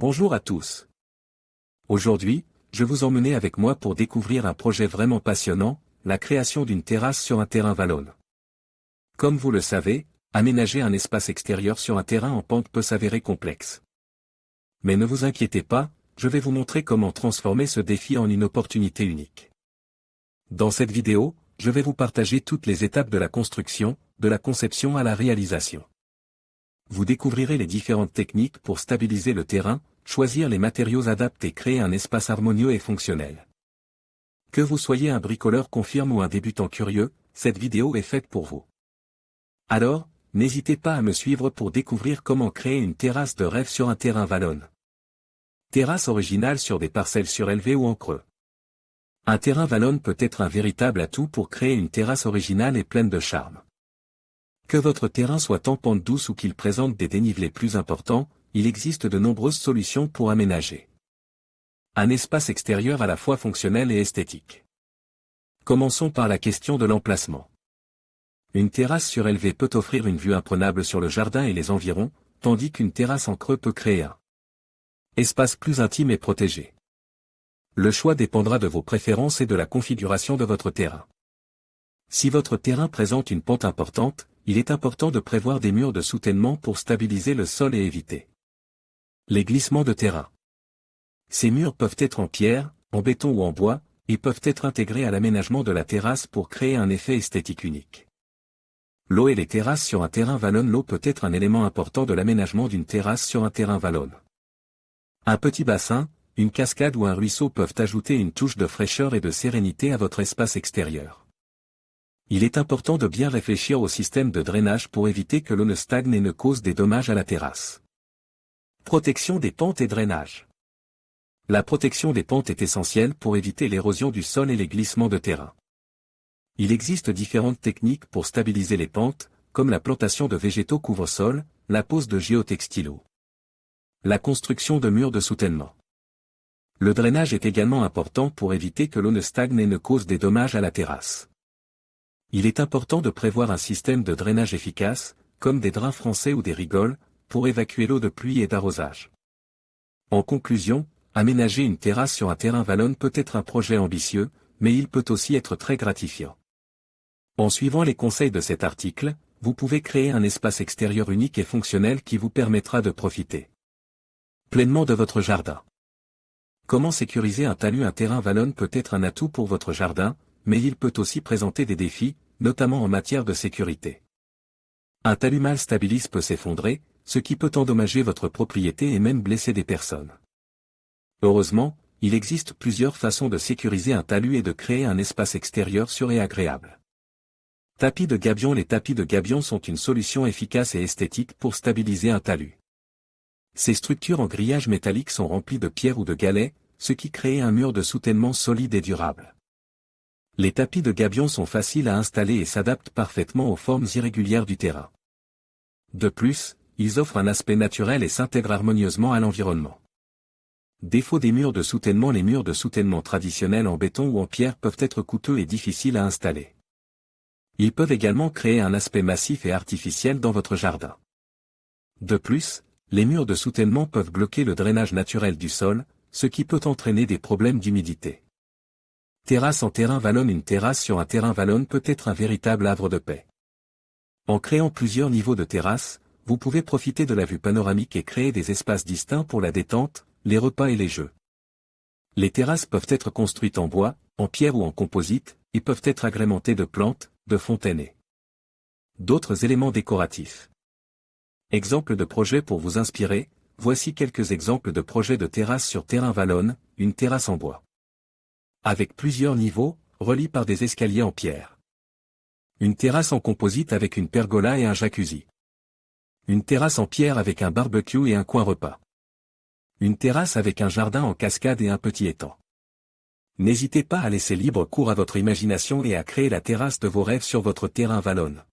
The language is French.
Bonjour à tous. Aujourd'hui, je vous emmène avec moi pour découvrir un projet vraiment passionnant, la création d'une terrasse sur un terrain vallonne. Comme vous le savez, aménager un espace extérieur sur un terrain en pente peut s'avérer complexe. Mais ne vous inquiétez pas, je vais vous montrer comment transformer ce défi en une opportunité unique. Dans cette vidéo, je vais vous partager toutes les étapes de la construction, de la conception à la réalisation. Vous découvrirez les différentes techniques pour stabiliser le terrain, choisir les matériaux adaptés et créer un espace harmonieux et fonctionnel. Que vous soyez un bricoleur confirme ou un débutant curieux, cette vidéo est faite pour vous. Alors, n'hésitez pas à me suivre pour découvrir comment créer une terrasse de rêve sur un terrain vallonne. Terrasse originale sur des parcelles surélevées ou en creux. Un terrain vallonne peut être un véritable atout pour créer une terrasse originale et pleine de charme. Que votre terrain soit en pente douce ou qu'il présente des dénivelés plus importants, il existe de nombreuses solutions pour aménager un espace extérieur à la fois fonctionnel et esthétique. Commençons par la question de l'emplacement. Une terrasse surélevée peut offrir une vue imprenable sur le jardin et les environs, tandis qu'une terrasse en creux peut créer un espace plus intime et protégé. Le choix dépendra de vos préférences et de la configuration de votre terrain. Si votre terrain présente une pente importante, il est important de prévoir des murs de soutènement pour stabiliser le sol et éviter les glissements de terrain. Ces murs peuvent être en pierre, en béton ou en bois, et peuvent être intégrés à l'aménagement de la terrasse pour créer un effet esthétique unique. L'eau et les terrasses sur un terrain vallonne. L'eau peut être un élément important de l'aménagement d'une terrasse sur un terrain vallonne. Un petit bassin, une cascade ou un ruisseau peuvent ajouter une touche de fraîcheur et de sérénité à votre espace extérieur. Il est important de bien réfléchir au système de drainage pour éviter que l'eau ne stagne et ne cause des dommages à la terrasse. Protection des pentes et drainage. La protection des pentes est essentielle pour éviter l'érosion du sol et les glissements de terrain. Il existe différentes techniques pour stabiliser les pentes, comme la plantation de végétaux couvre-sol, la pose de géotextiles ou la construction de murs de soutènement. Le drainage est également important pour éviter que l'eau ne stagne et ne cause des dommages à la terrasse. Il est important de prévoir un système de drainage efficace, comme des drains français ou des rigoles, pour évacuer l'eau de pluie et d'arrosage. En conclusion, aménager une terrasse sur un terrain vallonne peut être un projet ambitieux, mais il peut aussi être très gratifiant. En suivant les conseils de cet article, vous pouvez créer un espace extérieur unique et fonctionnel qui vous permettra de profiter pleinement de votre jardin. Comment sécuriser un talus? Un terrain vallonne peut être un atout pour votre jardin, mais il peut aussi présenter des défis, notamment en matière de sécurité. Un talus mal stabilisé peut s'effondrer, ce qui peut endommager votre propriété et même blesser des personnes. Heureusement, il existe plusieurs façons de sécuriser un talus et de créer un espace extérieur sûr et agréable. Tapis de gabion. Les tapis de gabion sont une solution efficace et esthétique pour stabiliser un talus. Ces structures en grillage métallique sont remplies de pierres ou de galets, ce qui crée un mur de soutènement solide et durable. Les tapis de gabion sont faciles à installer et s'adaptent parfaitement aux formes irrégulières du terrain. De plus, ils offrent un aspect naturel et s'intègrent harmonieusement à l'environnement. Défaut des murs de soutènement. Les murs de soutènement traditionnels en béton ou en pierre peuvent être coûteux et difficiles à installer. Ils peuvent également créer un aspect massif et artificiel dans votre jardin. De plus, les murs de soutènement peuvent bloquer le drainage naturel du sol, ce qui peut entraîner des problèmes d'humidité. Terrasse en terrain vallonne. Une terrasse sur un terrain vallonne peut être un véritable havre de paix. En créant plusieurs niveaux de terrasse, vous pouvez profiter de la vue panoramique et créer des espaces distincts pour la détente, les repas et les jeux. Les terrasses peuvent être construites en bois, en pierre ou en composite, et peuvent être agrémentées de plantes, de fontaines et d'autres éléments décoratifs. Exemples de projets pour vous inspirer, voici quelques exemples de projets de terrasse sur terrain vallonne. Une terrasse en bois avec plusieurs niveaux, reliés par des escaliers en pierre. Une terrasse en composite avec une pergola et un jacuzzi. Une terrasse en pierre avec un barbecue et un coin repas. Une terrasse avec un jardin en cascade et un petit étang. N'hésitez pas à laisser libre cours à votre imagination et à créer la terrasse de vos rêves sur votre terrain vallonne.